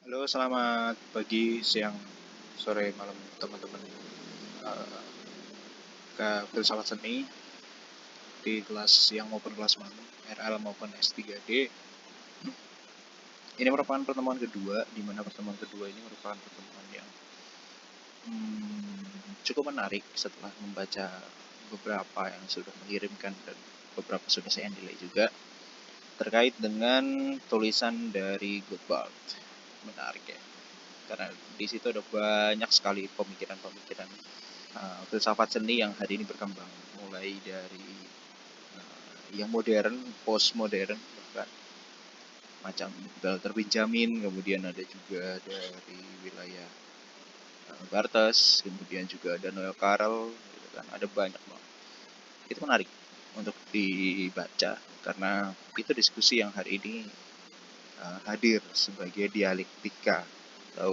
Halo, selamat pagi, siang, sore, malam teman-teman eh, ke filsafat seni di kelas siang maupun kelas malam, RL maupun S3D. Ini merupakan pertemuan kedua, di mana pertemuan kedua ini merupakan pertemuan yang cukup menarik setelah membaca beberapa yang sudah mengirimkan dan beberapa sudah saya nilai juga terkait dengan tulisan dari Goodbart. Menarik ya, karena di situ ada banyak sekali pemikiran-pemikiran filsafat seni yang hari ini berkembang, mulai dari yang modern, postmodern, bahkan macam Walter Benjamin, kemudian ada juga dari wilayah Barthes, kemudian juga ada Noel Carroll, gitu kan, ada banyak banget. Itu menarik untuk dibaca karena itu diskusi yang hari ini hadir sebagai dialektika atau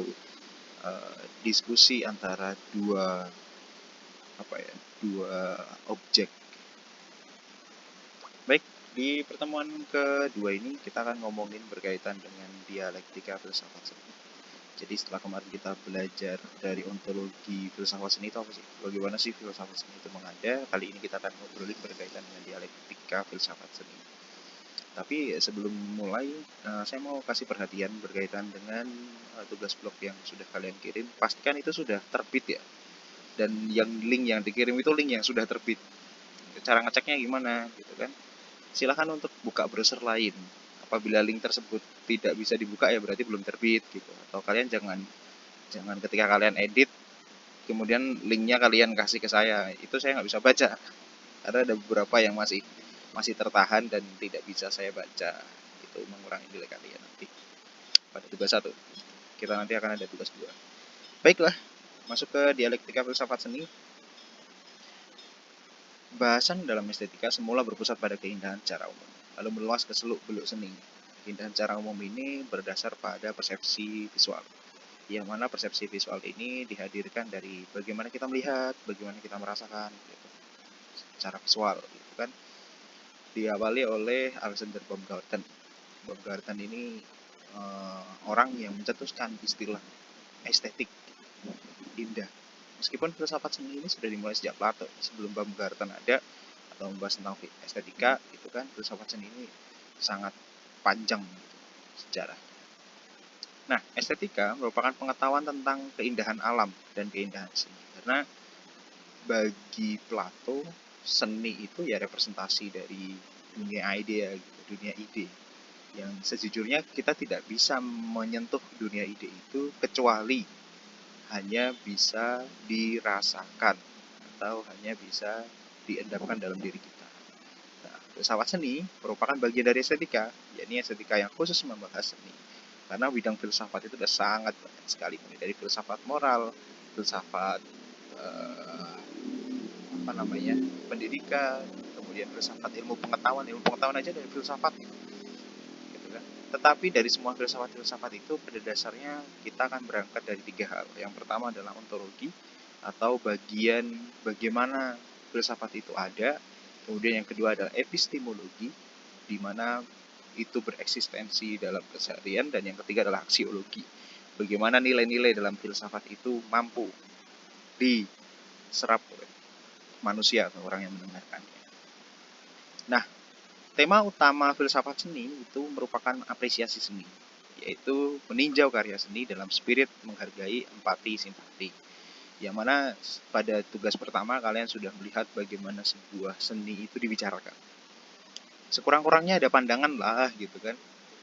diskusi antara dua objek. Baik, di pertemuan kedua ini kita akan ngomongin berkaitan dengan dialektika filsafat seni. Jadi setelah kemarin kita belajar dari ontologi filsafat seni itu apa sih? Bagaimana sih filsafat seni itu mengada? Kali ini kita akan ngobrolin berkaitan dengan dialektika filsafat seni. Tapi sebelum mulai, saya mau kasih perhatian berkaitan dengan tugas blog yang sudah kalian kirim. Pastikan itu sudah terbit ya. Dan yang link yang dikirim itu link yang sudah terbit. Cara ngeceknya gimana gitu kan? Silakan untuk buka browser lain. Apabila link tersebut tidak bisa dibuka ya berarti belum terbit gitu. Atau kalian jangan ketika kalian edit kemudian linknya kalian kasih ke saya, itu saya nggak bisa baca karena ada beberapa yang masih tertahan dan tidak bisa saya baca. Itu mengurangi nilai kalian nanti pada tugas 1. Kita nanti akan ada tugas 2. Baiklah, masuk ke dialektika filsafat seni. Bahasan dalam estetika semula berpusat pada keindahan secara umum, lalu meluas ke seluk-beluk seni. Keindahan secara umum ini berdasar pada persepsi visual, yang mana persepsi visual ini dihadirkan dari bagaimana kita melihat, bagaimana kita merasakan, gitu, secara visual, gitu kan. Diawali oleh Alexander Baumgarten. Baumgarten ini orang yang mencetuskan istilah estetik indah. Meskipun filsafat seni ini sudah dimulai sejak Plato, sebelum Baumgarten ada atau membahas tentang estetika, itu kan filsafat seni ini sangat panjang gitu, sejarah. Nah, estetika merupakan pengetahuan tentang keindahan alam dan keindahan seni. Karena bagi Plato, seni itu ya representasi dari dunia ide, dunia ide. Yang sejujurnya kita tidak bisa menyentuh dunia ide itu kecuali hanya bisa dirasakan atau hanya bisa diendapkan dalam diri kita. Nah, filsafat seni merupakan bagian dari estetika, yakni estetika yang khusus membahas seni. Karena bidang filsafat itu sudah sangat banyak sekali, mulai dari filsafat moral, filsafat pendidikan, kemudian filsafat ilmu pengetahuan aja dari filsafat gitu kan. Tetapi dari semua filsafat itu pada dasarnya kita akan berangkat dari 3 hal. Yang pertama adalah ontologi atau bagian bagaimana filsafat itu ada. Kemudian yang kedua adalah epistemologi, di mana itu bereksistensi dalam keseharian, dan yang ketiga adalah aksiologi. Bagaimana nilai-nilai dalam filsafat itu mampu diserap oleh manusia atau orang yang mendengarkannya. Nah, tema utama filsafat seni itu merupakan apresiasi seni, yaitu meninjau karya seni dalam spirit menghargai, empati, simpati. Yang mana pada tugas pertama kalian sudah melihat bagaimana sebuah seni itu dibicarakan. Sekurang-kurangnya ada pandangan lah gitu kan.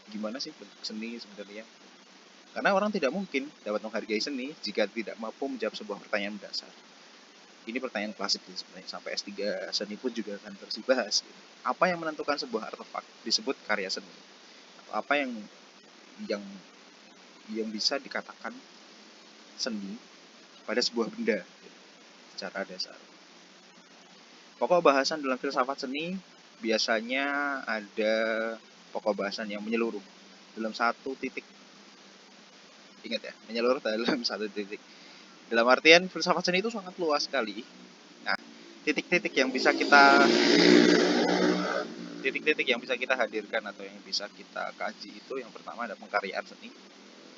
Gimana sih bentuk seni sebenarnya? Karena orang tidak mungkin dapat menghargai seni jika tidak mampu menjawab sebuah pertanyaan mendasar. Ini pertanyaan klasik sebenarnya, sampai S3 seni pun juga akan terus dibahas. Gitu. Apa yang menentukan sebuah artefak disebut karya seni? Atau apa yang yang bisa dikatakan seni pada sebuah benda gitu, secara dasar. Pokok bahasan dalam filsafat seni biasanya ada pokok bahasan yang menyeluruh dalam satu titik. Ingat ya, menyeluruh dalam satu titik. Dalam artian filsafat seni itu sangat luas sekali. Nah, titik-titik yang bisa kita hadirkan atau yang bisa kita kaji itu yang pertama ada pengkaryaan seni,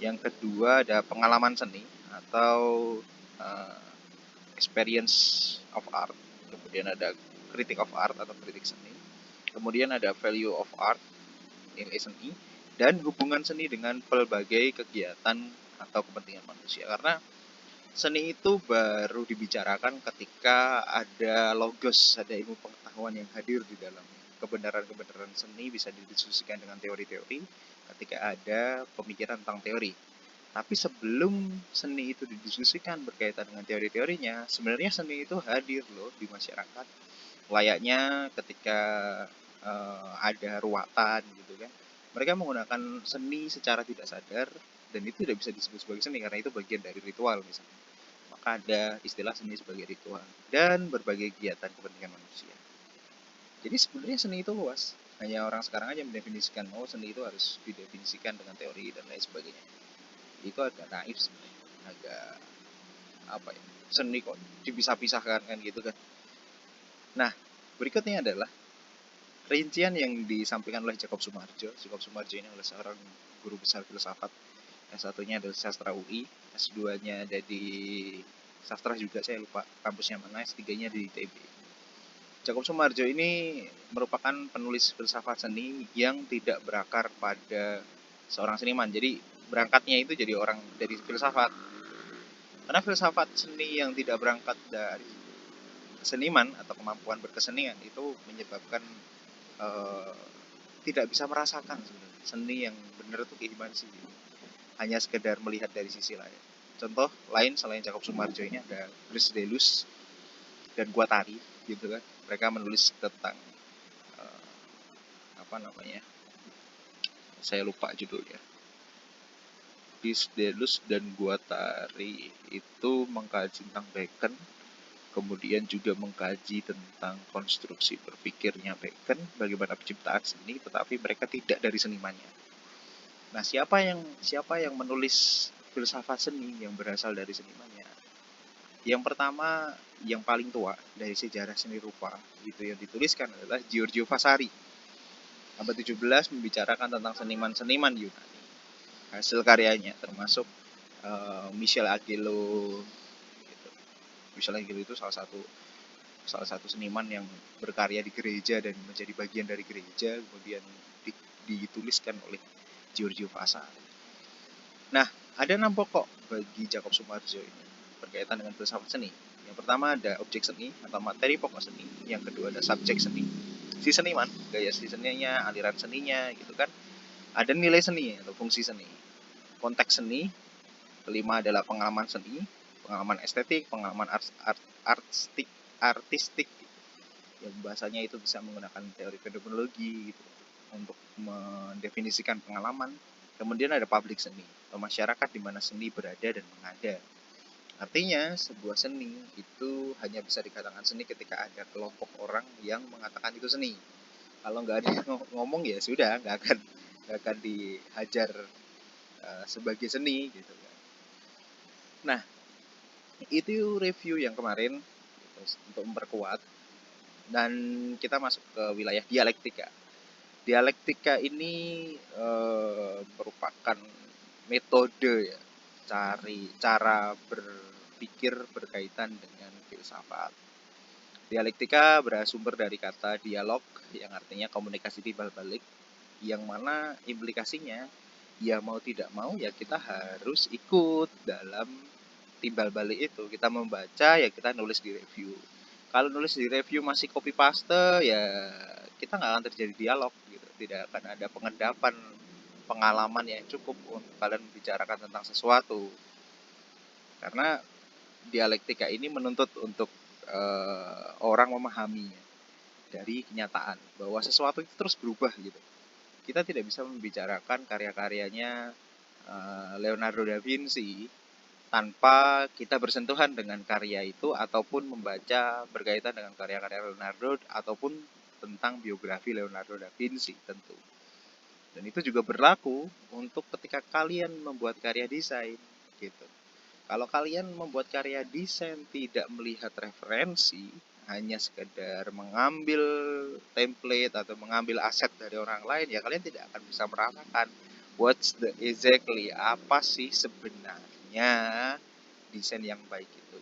Yang kedua ada pengalaman seni atau uh, experience of art. Kemudian ada critic of art atau kritik seni. Kemudian ada value of art, nilai seni, dan hubungan seni dengan pelbagai kegiatan atau kepentingan manusia. Karena seni itu baru dibicarakan ketika ada logos, ada ilmu pengetahuan yang hadir di dalamnya. Kebenaran-kebenaran seni bisa didiskusikan dengan teori-teori ketika ada pemikiran tentang teori. Tapi sebelum seni itu didiskusikan berkaitan dengan teori-teorinya, sebenarnya seni itu hadir loh di masyarakat. Layaknya ketika ada ruatan gitu kan. Mereka menggunakan seni secara tidak sadar dan itu tidak bisa disebut sebagai seni karena itu bagian dari ritual misalnya. Maka ada istilah seni sebagai ritual dan berbagai kegiatan kepentingan manusia. Jadi sebenarnya seni itu luas. Hanya orang sekarang aja mendefinisikan, oh seni itu harus didefinisikan dengan teori dan lain sebagainya. Itu agak naif sebenarnya. Agak apa ya? Seni kok dipisah-pisahkan kan gitu kan. Nah, berikutnya adalah rincian yang disampaikan oleh Jacob Sumarjo. Jacob Sumarjo ini adalah seorang guru besar filsafat. S1-nya adalah sastra UI, S2-nya ada di sastra juga, saya lupa kampusnya mana, S3-nya di ITB. Jacob Sumarjo ini merupakan penulis filsafat seni yang tidak berakar pada seorang seniman. Jadi berangkatnya itu jadi orang dari filsafat. Karena filsafat seni yang tidak berangkat dari seniman atau kemampuan berkesenian itu menyebabkan tidak bisa merasakan sebenarnya seni yang benar itu kayak gimana sih gitu. Hanya sekedar melihat dari sisi lain. Contoh lain selain Jacob Sumarjo ini ada Chris Delus dan Guattari gitu kan. Mereka menulis tentang apa namanya? Saya lupa judulnya. Chris Delus dan Guattari itu mengkaji tentang Bacon, kemudian juga mengkaji tentang konstruksi berpikirnya Bacon, bagaimana penciptaan seni, tetapi mereka tidak dari senimannya. Nah, siapa yang menulis filsafat seni yang berasal dari senimannya? Yang pertama, yang paling tua dari sejarah seni rupa itu yang dituliskan adalah Giorgio Vasari. Abad 17 membicarakan tentang seniman-seniman Yunani. Hasil karyanya termasuk Michelangelo. Gitu. Michelangelo itu salah satu seniman yang berkarya di gereja dan menjadi bagian dari gereja, kemudian dituliskan oleh Giorgio Vasari. Nah, ada 6 pokok bagi Jacob Sumarjo ini berkaitan dengan filsafat seni. Yang pertama ada objek seni atau materi pokok seni. Yang kedua ada subjek seni, si seniman, gaya si seninya, aliran seninya gitu kan. Ada nilai seni atau fungsi seni, konteks seni. Kelima adalah pengalaman seni, pengalaman estetik, pengalaman artistik yang bahasanya itu bisa menggunakan teori fenomenologi gitu untuk mendefinisikan pengalaman. Kemudian ada publik seni, atau masyarakat di mana seni berada dan mengada. Artinya sebuah seni itu hanya bisa dikatakan seni ketika ada kelompok orang yang mengatakan itu seni. Kalau nggak ada yang ngomong ya sudah, nggak akan dihajar sebagai seni gitu. Nah, itu review yang kemarin gitu, untuk memperkuat, dan kita masuk ke wilayah dialektika. Dialektika ini merupakan metode ya, cara berpikir berkaitan dengan filsafat. Dialektika bersumber dari kata dialog yang artinya komunikasi timbal balik, yang mana implikasinya ya mau tidak mau ya kita harus ikut dalam timbal balik itu. Kita membaca ya kita nulis di review. Kalau nulis di review masih copy paste ya kita nggak akan terjadi dialog gitu. Tidak akan ada pengendapan pengalaman yang cukup untuk kalian membicarakan tentang sesuatu. Karena dialektika ini menuntut untuk orang memahaminya dari kenyataan bahwa sesuatu itu terus berubah gitu. Kita tidak bisa membicarakan karya-karyanya Leonardo da Vinci tanpa kita bersentuhan dengan karya itu ataupun membaca berkaitan dengan karya-karya Leonardo ataupun tentang biografi Leonardo da Vinci tentu. Dan itu juga berlaku untuk ketika kalian membuat karya desain gitu. Kalau kalian membuat karya desain tidak melihat referensi, hanya sekedar mengambil template atau mengambil aset dari orang lain, ya kalian tidak akan bisa merasakan What's the exactly, apa sih sebenarnya desain yang baik itu.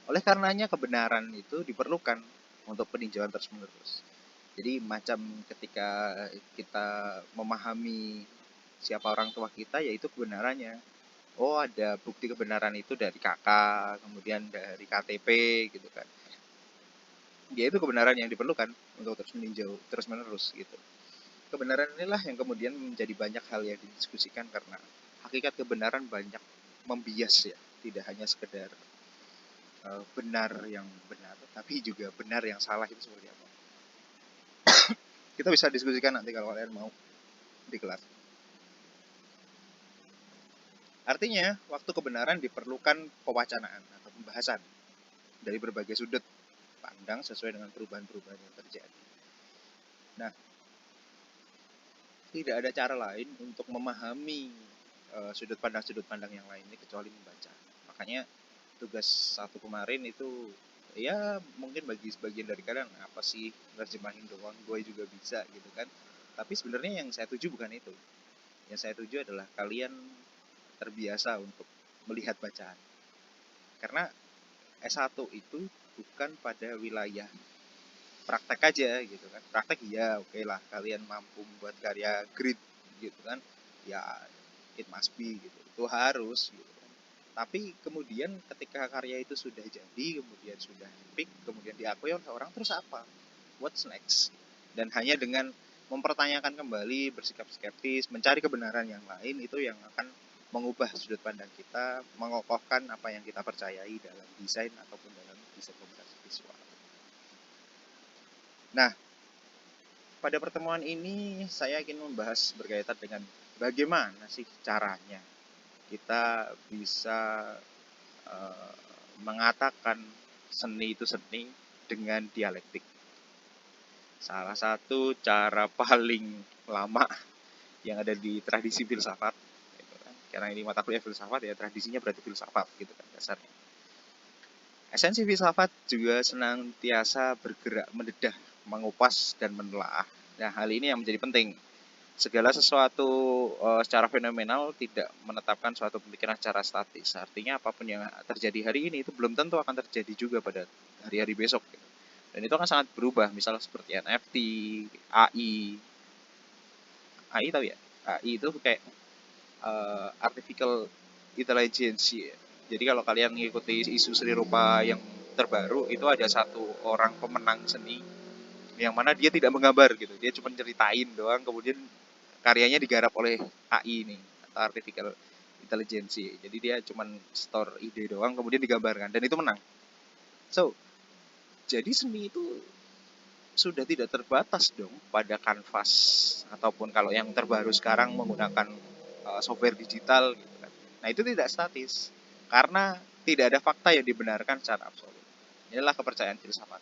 Oleh karenanya kebenaran itu diperlukan untuk peninjauan terus-menerus. Jadi macam ketika kita memahami siapa orang tua kita, yaitu kebenarannya. Oh, ada bukti kebenaran itu dari kakak, kemudian dari KTP gitu kan. Ya itu kebenaran yang diperlukan untuk terus meninjau terus-menerus gitu. Kebenaran inilah yang kemudian menjadi banyak hal yang didiskusikan karena hakikat kebenaran banyak membias ya, tidak hanya sekedar benar yang benar, tapi juga benar yang salah itu seperti apa. Kita bisa diskusikan nanti kalau kalian mau di kelas. Artinya, waktu kebenaran diperlukan pewacanaan atau pembahasan dari berbagai sudut pandang sesuai dengan perubahan-perubahan yang terjadi. Nah, tidak ada cara lain untuk memahami sudut pandang yang lain ini kecuali membaca. Makanya tugas satu kemarin itu ya mungkin bagi sebagian dari kalian apa sih nerjemahin doang, gue juga bisa gitu kan. Tapi sebenarnya yang saya tuju bukan itu. Yang saya tuju adalah kalian terbiasa untuk melihat bacaan. Karena S1 itu bukan pada wilayah praktek aja gitu kan. Praktek ya oke lah, kalian mampu membuat karya grid gitu kan. Ya it must be gitu. Itu harus gitu kan. Tapi kemudian ketika karya itu sudah jadi, kemudian sudah epic, kemudian diakui oleh orang, terus apa? What's next? Dan hanya dengan mempertanyakan kembali, bersikap skeptis, mencari kebenaran yang lain, itu yang akan mengubah sudut pandang kita, mengokohkan apa yang kita percayai dalam desain ataupun dalam desain komunikasi visual. Nah, pada pertemuan ini saya ingin membahas berkaitan dengan bagaimana sih caranya kita bisa mengatakan seni itu seni dengan dialektik. Salah satu cara paling lama yang ada di tradisi filsafat, gitu kan. Karena ini mata kuliah filsafat ya, tradisinya berarti filsafat gitu kan dasarnya. Esensi filsafat juga senantiasa bergerak mendedah, mengupas dan menelaah. Nah, hal ini yang menjadi penting. Segala sesuatu secara fenomenal tidak menetapkan suatu pemikiran secara statis. Artinya apapun yang terjadi hari ini itu belum tentu akan terjadi juga pada hari-hari besok. Gitu. Dan itu akan sangat berubah, misalnya seperti NFT, AI. AI tahu ya? AI itu kayak artificial intelligence. Ya. Jadi kalau kalian mengikuti isu seni rupa yang terbaru, itu ada satu orang pemenang seni yang mana dia tidak menggambar gitu. Dia cuma ceritain doang, kemudian karyanya digarap oleh AI ini atau artificial intelligence. Jadi dia cuma store ide doang kemudian digambarkan dan itu menang. So, jadi seni itu sudah tidak terbatas dong pada kanvas ataupun kalau yang terbaru sekarang menggunakan software digital gitu kan. Nah, itu tidak statis karena tidak ada fakta yang dibenarkan secara absolut. Inilah kepercayaan filsafat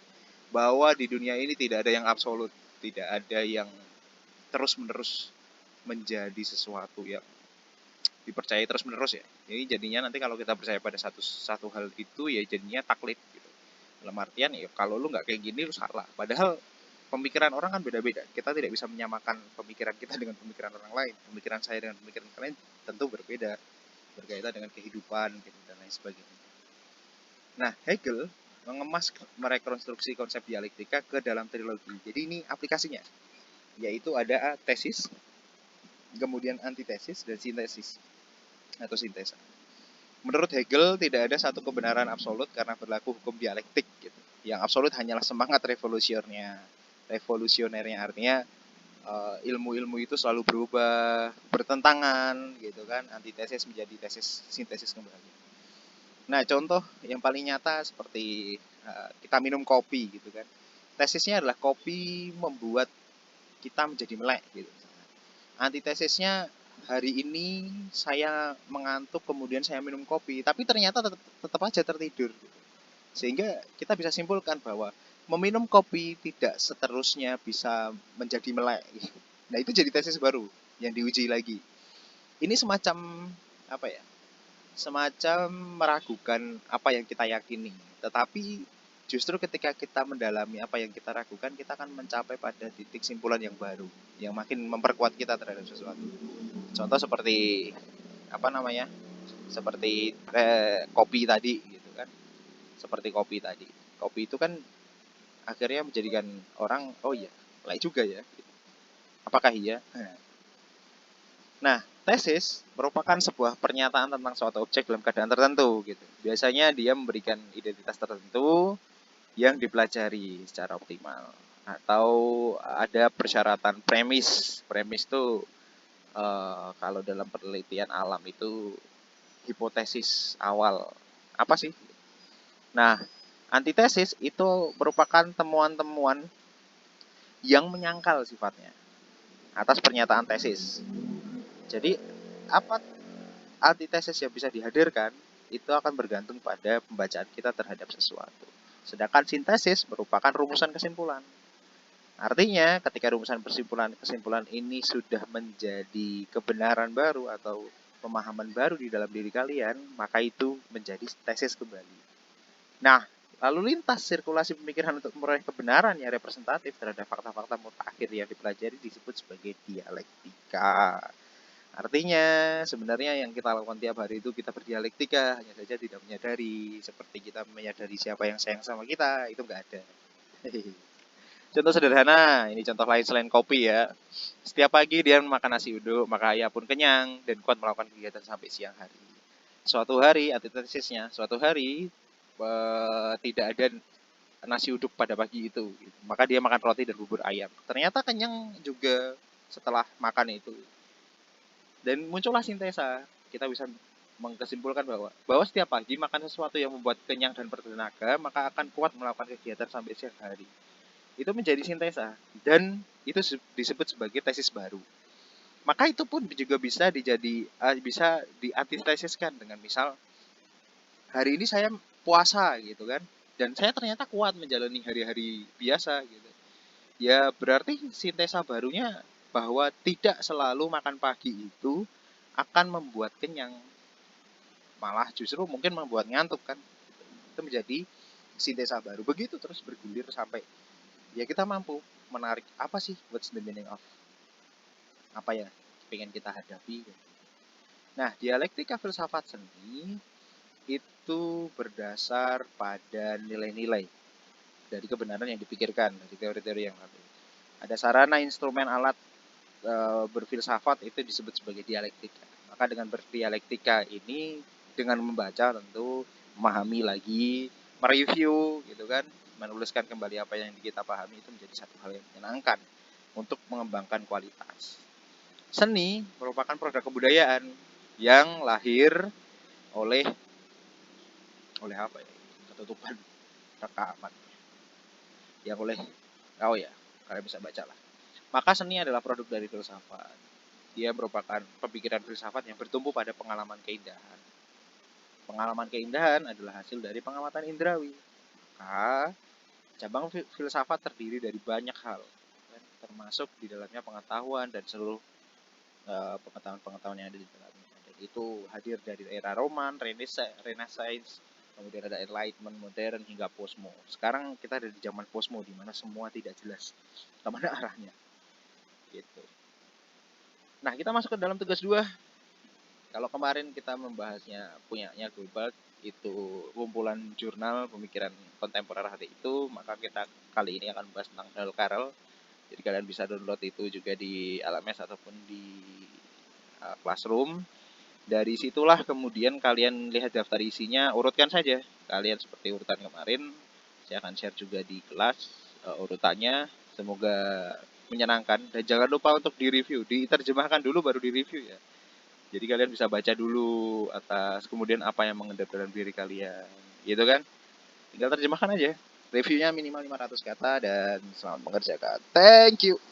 bahwa di dunia ini tidak ada yang absolut, tidak ada yang terus-menerus menjadi sesuatu yang dipercayai terus-menerus ya. Jadi jadinya nanti kalau kita percaya pada satu hal itu ya jadinya taklid gitu. Dalam artian ya kalau lu nggak kayak gini lu salah. Padahal pemikiran orang kan beda-beda. Kita tidak bisa menyamakan pemikiran kita dengan pemikiran orang lain. Pemikiran saya dengan pemikiran kalian tentu berbeda. Berkaitan dengan kehidupan gitu, dan lain sebagainya. Nah, Hegel mengemas merekonstruksi konsep dialektika ke dalam trilogi. Jadi ini aplikasinya, yaitu ada tesis, kemudian antitesis, dan sintesis atau sintesa. Menurut Hegel, tidak ada satu kebenaran absolut karena berlaku hukum dialektik. Gitu. Yang absolut hanyalah semangat revolusionernya. Revolusionernya artinya ilmu-ilmu itu selalu berubah, bertentangan, gitu kan. Antitesis menjadi tesis, sintesis kembali. Nah, contoh yang paling nyata seperti kita minum kopi, gitu kan. Tesisnya adalah kopi membuat kita menjadi melek, gitu. Antitesisnya hari ini saya mengantuk kemudian saya minum kopi, tapi ternyata tetap aja tertidur. Sehingga kita bisa simpulkan bahwa meminum kopi tidak seterusnya bisa menjadi melek. Nah, itu jadi tesis baru yang diuji lagi. Ini semacam apa ya? Semacam meragukan apa yang kita yakini. Tetapi justru ketika kita mendalami apa yang kita ragukan, kita akan mencapai pada titik simpulan yang baru, yang makin memperkuat kita terhadap sesuatu. Contoh seperti apa namanya? Seperti kopi tadi gitu kan. Seperti kopi tadi. Kopi itu kan akhirnya menjadikan orang, oh iya, baik juga ya. Apakah iya? Nah, tesis merupakan sebuah pernyataan tentang suatu objek dalam keadaan tertentu gitu. Biasanya dia memberikan identitas tertentu yang dipelajari secara optimal atau ada persyaratan premis. Premis itu kalau dalam penelitian alam itu hipotesis awal. Apa sih? Nah, antitesis itu merupakan temuan-temuan yang menyangkal sifatnya atas pernyataan tesis. Jadi, apa antitesis yang bisa dihadirkan itu akan bergantung pada pembacaan kita terhadap sesuatu. Sedangkan sintesis merupakan rumusan kesimpulan. Artinya, ketika rumusan kesimpulan ini sudah menjadi kebenaran baru atau pemahaman baru di dalam diri kalian, maka itu menjadi tesis kembali. Nah, lalu lintas sirkulasi pemikiran untuk meraih kebenaran yang representatif terhadap fakta-fakta mutakhir yang dipelajari disebut sebagai dialektika. Artinya, sebenarnya yang kita lakukan tiap hari itu kita berdialektika, hanya saja tidak menyadari. Seperti kita menyadari siapa yang sayang sama kita, itu nggak ada. Contoh sederhana, ini contoh lain selain kopi ya. Setiap pagi dia makan nasi uduk, maka ia pun kenyang dan kuat melakukan kegiatan sampai siang hari. Suatu hari, antitesisnya, suatu hari tidak ada nasi uduk pada pagi itu. Maka dia makan roti dan bubur ayam. Ternyata kenyang juga setelah makan itu. Dan muncullah sintesa. Kita bisa mengkesimpulan bahwa setiap pagi makan sesuatu yang membuat kenyang dan bertenaga, maka akan kuat melakukan kegiatan sampai siang hari. Itu menjadi sintesa dan itu disebut sebagai tesis baru. Maka itu pun juga bisa bisa diantitesiskan dengan misal hari ini saya puasa gitu kan, dan saya ternyata kuat menjalani hari-hari biasa gitu. Ya berarti sintesa barunya bahwa tidak selalu makan pagi itu akan membuat kenyang, malah justru mungkin membuat ngantuk kan. Itu menjadi sintesa baru. Begitu terus bergulir sampai ya kita mampu menarik apa sih what's the meaning of apa ya pengen kita hadapi. Nah, dialektika filsafat seni itu berdasar pada nilai-nilai dari kebenaran yang dipikirkan dari teori-teori yang lalu. Ada sarana, instrumen, alat berfilsafat itu disebut sebagai dialektika. Maka dengan berdialektika ini dengan membaca tentu memahami lagi, mereview gitu kan, menuliskan kembali apa yang kita pahami itu menjadi satu hal yang menyenangkan untuk mengembangkan kualitas. Seni merupakan produk kebudayaan yang lahir oleh apa ya? Ketutupan rekaman. Yang oleh kalian bisa baca lah. Maka seni adalah produk dari filsafat. Dia merupakan pemikiran filsafat yang bertumbuh pada pengalaman keindahan. Pengalaman keindahan adalah hasil dari pengamatan indrawi. Maka cabang filsafat terdiri dari banyak hal, termasuk di dalamnya pengetahuan dan seluruh pengetahuan-pengetahuan yang ada di dalamnya. Dan itu hadir dari era Roman, Renaissance, kemudian ada Enlightenment, modern hingga posmo. Sekarang kita ada di zaman posmo di mana semua tidak jelas kemana arahnya. Gitu. Nah, kita masuk ke dalam tugas 2. Kalau kemarin kita membahasnya punyanya Goldberg, itu kumpulan jurnal pemikiran kontemporer hari itu, maka kita kali ini akan membahas tentang Dale Carroll. Jadi kalian bisa download itu juga di LMS ataupun di Classroom. Dari situlah kemudian kalian lihat daftar isinya, urutkan saja. Kalian seperti urutan kemarin, saya akan share juga di kelas urutannya. Semoga menyenangkan dan jangan lupa untuk direview, diterjemahkan dulu baru direview ya. Jadi kalian bisa baca dulu atas kemudian apa yang mengendap dalam diri kalian, gitu kan? Tinggal terjemahkan aja. Reviewnya minimal 500 kata dan selamat mengerjakan. Thank you.